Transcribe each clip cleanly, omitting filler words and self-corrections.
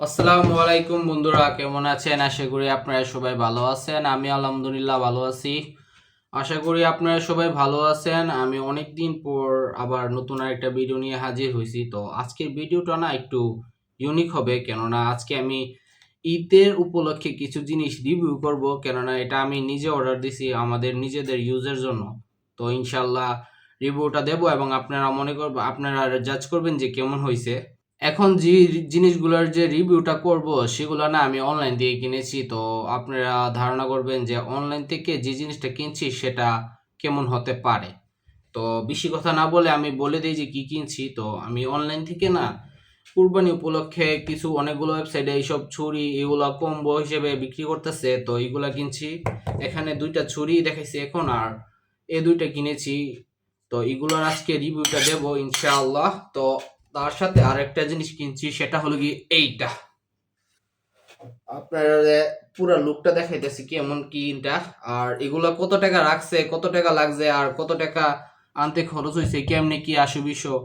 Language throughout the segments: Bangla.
আসসালামু আলাইকুম বন্ধুরা, কেমন আছেন? আশা করি আপনারা সবাই ভালো আছেন। আমি আলহামদুলিল্লাহ ভালো আছি। আশা করি আপনারা সবাই ভালো আছেন। আমি অনেক দিন পর আবার নতুন আরেকটা ভিডিও নিয়ে হাজির হয়েছি। তো আজকের ভিডিওটা না একটু ইউনিক হবে, কেননা আজকে আমি ঈদের উপলক্ষে কিছু জিনিস রিভিউ করব, কেননা এটা আমি নিজে অর্ডার দিছি আমাদের নিজেদের ইউজের জন্য। তো ইনশাল্লাহ রিভিউটা দেবো এবং আপনারা জাজ করবেন যে কেমন হয়েছে। এখন যে জিনিসগুলোর যে রিভিউটা করব সেগুলো না আমি অনলাইন দিয়ে কিনেছি। তো আপনারা ধারণা করবেন যে অনলাইন থেকে যে জিনিসটা কিনছি সেটা কেমন হতে পারে। তো বেশি কথা না বলে আমি বলে দিই যে কি কিনছি। তো আমি অনলাইন থেকে না কুরবানি উপলক্ষে কিছু অনেকগুলো ওয়েবসাইটে এইসব ছুরি এগুলা কম্বো হিসেবে বিক্রি করতেছে, তো এইগুলা কিনছি। এখানে দুইটা ছুরি দেখাইছি এখন, আর এই দুইটা কিনেছি। তো এগুলোর আজকে রিভিউটা দেবো ইনশাআল্লাহ। তো তার সাথে আরেকটা জিনিস কিনছি, সেটা হলো কি এইটা। আপনার পুরো লুকটা দেখাইতেছি কেমন কিনটা, আর এগুলা কত টাকা রাখছে, কত টাকা লাগছে, আর কত টাকা আনতে খরচ হয়েছে, কেমনে কি আসে বিষয়,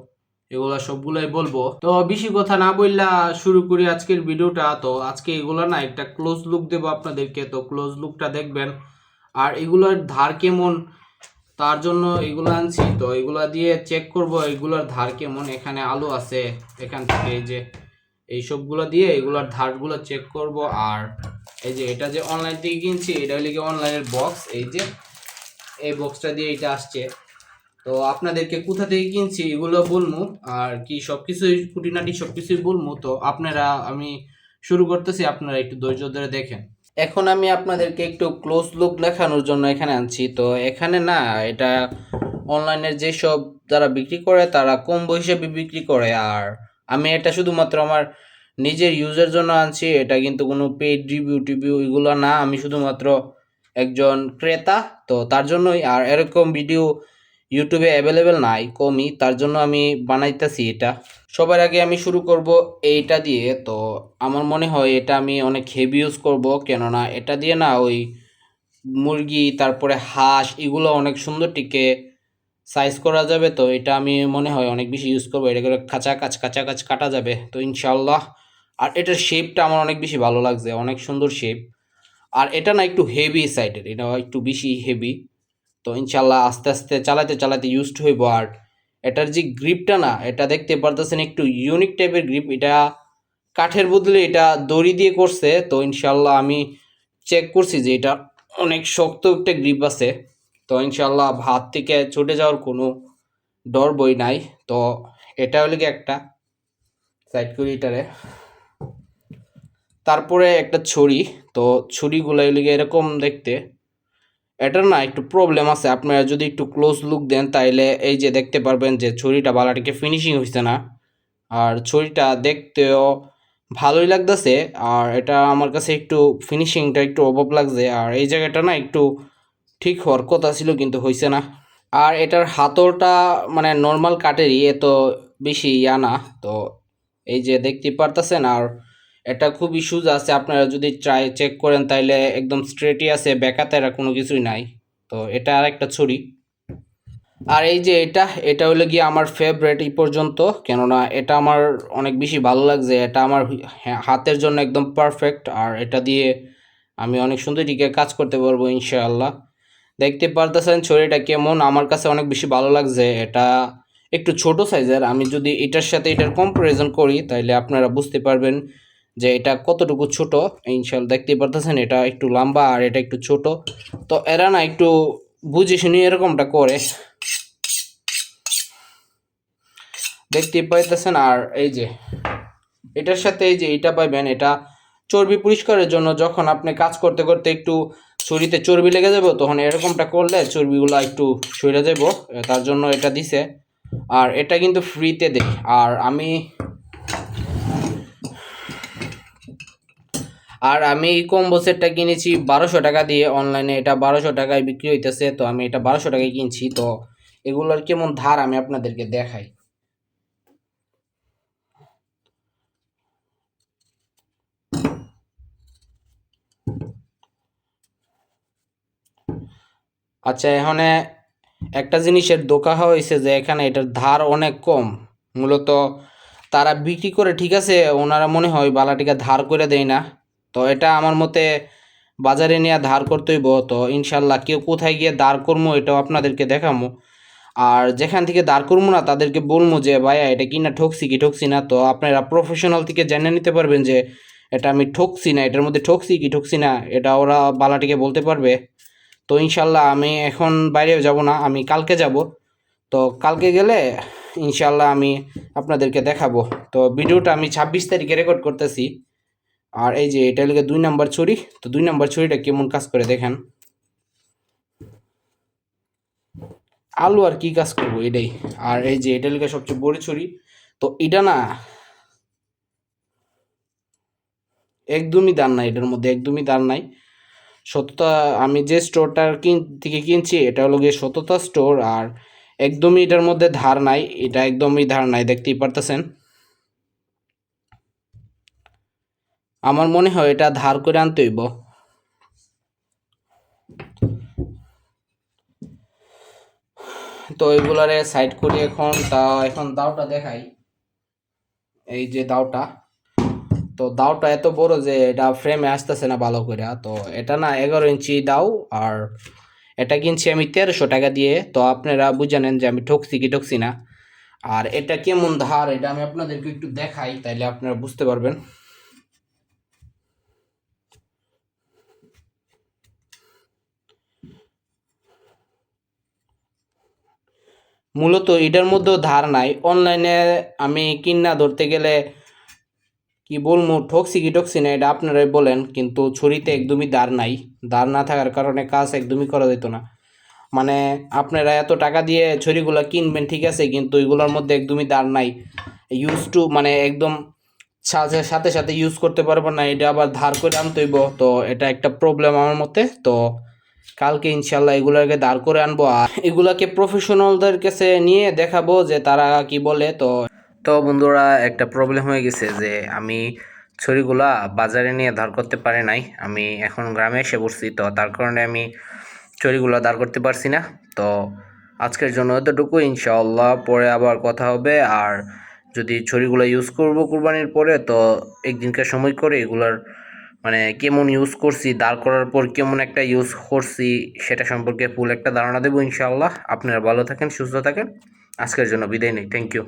এগুলা সবগুলাই বলবো। তো বেশি কথা না বললা শুরু করি আজকের ভিডিওটা। তো আজকে এগুলা না একটা ক্লোজ লুক দেবো আপনাদেরকে, তো ক্লোজ লুকটা দেখবেন। আর এগুলোর ধার কেমন তার জন্য এগুলো আনছি। তো এগুলা দিয়ে চেক করব এগুলার ধার কেমন। এখানে আলো আছে, এখান থেকে এই যে এই সবগুলো দিয়ে এগুলার ধারগুলো চেক করব। আর এই যে এটা যে অনলাইন থেকে কিনছি, এটা হলো কি অনলাইনের বক্স। এই যে এই বক্সটা দিয়ে এটা আসছে। তো আপনাদেরকে কোথা থেকে কিনছি এগুলো বলবো, আর কি সবকিছুই খুঁটিনাটি সবকিছুই বলবো। তো আমি শুরু করতেছি, আপনারা একটু ধৈর্য ধরে দেখেন। এখন আমি আপনাদেরকে একটু ক্লোজ লুক দেখানোর জন্য এখানে আনছি। তো এখানে না এটা অনলাইনের যেসব যারা বিক্রি করে তারা কম্বো হিসেবে বিক্রি করে, আর আমি এটা শুধুমাত্র আমার নিজের ইউজের জন্য আনছি। এটা কিন্তু কোনো পেইড রিভিউ টিভিউ এগুলো না, আমি শুধুমাত্র একজন ক্রেতা। তো তার জন্যই, আর এরকম ভিডিও ইউটিউবে অ্যাভেলেবেল নাই, কমই, তার জন্য আমি বানাইতেছি এটা। সবার আগে আমি শুরু করব এইটা দিয়ে। তো আমার মনে হয় এটা আমি অনেক হেভি ইউজ করব, কেননা এটা দিয়ে না ওই মুরগি তারপরে হাঁস এগুলো অনেক সুন্দর টিকে সাইজ করা যাবে। তো এটা আমি মনে হয় অনেক বেশি ইউজ করবো, এটা করে কাঁচা কাছ কাটা যাবে তো ইনশাল্লাহ। আর এটার শেপটা আমার অনেক বেশি ভালো লাগছে, অনেক সুন্দর শেপ। আর এটা না একটু হেভি সাইডের, এটা একটু বেশি হেভি। তো ইনশাল্লাহ আস্তে আস্তে চালাতে চালাতে ইউজড হইব। আর এটার যে গ্রিপটা না, এটা দেখতে পারতেছেন একটু ইউনিক টাইপের গ্রিপ। এটা কাঠের বদলে এটা দড়ি দিয়ে করছে। তো ইনশাল্লাহ আমি চেক করছি যে এটা অনেক শক্ত একটা গ্রিপ আছে। তো ইনশাল্লাহ হাত থেকে ছুটে যাওয়ার কোনো ডর বই নাই। তো এটা হলো কি একটা সাইড করি এটারে। তারপরে একটা ছুরি। তো ছুরিগুলো হলো গিয়ে এরকম দেখতে। এটার না একটু প্রবলেম আছে, আপনারা যদি একটু ক্লোজ লুক দেন তাইলে এই যে দেখতে পারবেন যে ছুরিটা বালাটিকে ফিনিশিং হইছে না। আর ছুরিটা দেখতেও ভালোই লাগতেছে, আর এটা আমার কাছে একটু ফিনিশিংটা একটু অভাব লাগছে। আর এই জায়গাটা না একটু ঠিক হওয়ার কথা ছিল কিন্তু হইছে না। আর এটার হাতলটা মানে নর্মাল কাঠেরই, এত বেশি ইয়া না। তো এই যে দেখতে পারতেছেন, আর এটা খুবই সোজা আছে, আপনারা যদি ট্রাই চেক করেন তাইলে একদম স্ট্রেটই আছে, বেঁকাতে আর কোনো কিছুই নাই। তো এটা আর একটা ছুরি। আর এই যে এটা হলো গিয়ে আমার ফেভারেট এই পর্যন্ত, কেননা এটা আমার অনেক বেশি ভালো লাগছে। এটা আমার হাতের জন্য একদম পারফেক্ট, আর এটা দিয়ে আমি অনেক সুন্দর দিকে কাজ করতে পারবো ইনশাআল্লাহ। দেখতে পারতেছেন ছড়িটা কেমন, আমার কাছে অনেক বেশি ভালো লাগছে। এটা একটু ছোট সাইজের, আমি যদি এটার সাথে এটার কম্পারিজন করি তাহলে আপনারা বুঝতে পারবেন যে এটা কতটুকু ছোট। ইনশাআল্লাহ দেখতে পারতেছেন এটা একটু লম্বা আর এটা একটু ছোট। তো এরা না একটু বুঝে শুনে এরকমটা করে, দেখতে পাইতেছেন। আর এই যে এটার সাথে এই যে এটা পাইবেন, এটা চর্বি পরিষ্কারের জন্য। যখন আপনি কাজ করতে করতে একটু শরীরে চর্বি লেগে যাবে, তখন এরকমটা করলে চর্বিগুলো একটু সরে যাব, তার জন্য এটা দিছে। আর এটা কিন্তু ফ্রিতে দেয়। আর আমি এই কম্বো সেটটা কিনেছি 1200 টাকা দিয়ে অনলাইনে। এটা 1200 টাকায় বিক্রি হইতেছে, তো আমি এটা 1200 টাকায় কিনছি। তো এগুলোর কেমন ধার আমি আপনাদেরকে দেখাই। আচ্ছা, এখানে একটা জিনিসের দোকা হয়েছে যে এখানে এটার ধার অনেক কম। মূলত তারা বিক্রি করে ঠিক আছে, ওনারা মনে হয় বালাটিকে ধার করে দেয় না। তো এটা আমার মতে বাজারে নিয়ে ধার করতে হইব। তো ইনশাল্লাহ কেউ কোথায় গিয়ে দাঁড় করবো এটাও আপনাদেরকে দেখাবো। আর যেখান থেকে দাঁড় করবো না তাদেরকে বলবো যে ভাইয়া এটা কিনা ঠকছি কি ঠকছি না। তো আপনারা প্রফেশনাল থেকে জেনে নিতে পারবেন যে এটা আমি ঠকছি না, এটার মধ্যে ঠকছি কি ঠকছি না, এটা ওরা বালাটিকে বলতে পারবে। তো ইনশাল্লাহ আমি এখন বাইরেও যাব না, আমি কালকে যাব। তো কালকে গেলে ইনশাল্লাহ আমি আপনাদেরকে দেখাবো। তো ভিডিওটা আমি 26 তারিখে রেকর্ড করতেছি। আর এই যে এটা হলো 2 নাম্বার ছুরি। তো 2 নাম্বার ছুরিটা কেমন কাজ করে দেখেন। আলু আর কি কাজ করবো এটাই। আর এই যে এটা হলো সবচেয়ে বড় ছুরি। তো এটা না একদমই দাম নাই, এটার মধ্যে একদমই দাম নাই। সততা, আমি যে স্টোরটার থেকে কিনছি এটা হলো গিয়ে সততা স্টোর। আর একদমই এটার মধ্যে ধার নাই, এটা একদমই ধার নাই, দেখতেই পারতেছেন। আমার মনে হয় এটা ধার করে আনতে হইব। তো এগুলারে সাইড করি এখন। এখন দাওটা দেখাই। এই যে দাওটা, তো দাওটা এত বড় যে এটা ফ্রেমে আসতেছে না ভালো করে। তো এটা না 11 ইঞ্চি দাও। আর এটা কিনছি আমি 1300 টাকা দিয়ে। তো আপনারা বুঝে নেন যে আমি ঠকছি কি ঠকছি না। আর এটা কেমন ধার এটা আমি আপনাদেরকে একটু দেখাই, তাইলে আপনারা বুঝতে পারবেন। মূলত এটার মধ্যেও ধার নাই। অনলাইনে আমি কিনা ধরতে গেলে কি বলবো, ঠকছি কি ঠকছি না এটা আপনারাই বলেন। কিন্তু ছুরিতে একদমই দাঁড় নাই, দাঁড় না থাকার কারণে কাজ একদমই করা যেত না। মানে আপনারা এত টাকা দিয়ে ছুরিগুলো কিনবেন ঠিক আছে, কিন্তু এগুলোর মধ্যে একদমই দাঁড় নাই। ইউজ টু মানে একদম সাথে সাথে সাথে ইউজ করতে পারবো না, এটা আবার ধার করে আনতে হইব। তো এটা একটা প্রবলেম আমার মতে। তো কালকে ইনশাল্লাহ এগুলোকে দাঁড় করে আনবো আর এগুলাকে প্রফেশনালদের কাছে নিয়ে দেখাবো যে তারা কি বলে। তো তো বন্ধুরা, একটা প্রবলেম হয়ে গেছে যে আমি ছড়িগুলা বাজারে নিয়ে দাঁড় করতে পারি নাই। আমি এখন গ্রামে এসে পড়ছি, তো তার কারণে আমি ছড়িগুলা দাঁড় করতে পারছি না। তো আজকের জন্য এতটুকু, ইনশাআল্লাহ পরে আবার কথা হবে। আর যদি ছড়িগুলো ইউজ করব কুরবানির পরে, তো একদিনকার সময় করে এগুলার মানে কেমন ইউজ করছি, দাঁড় করার পর কেমন একটা ইউজ করছি সেটা সম্পর্কে ফুল একটা ধারণা দেবো ইনশাআল্লাহ। আপনারা ভালো থাকেন, সুস্থ থাকেন। আজকের জন্য বিদায় নেই। Thank you.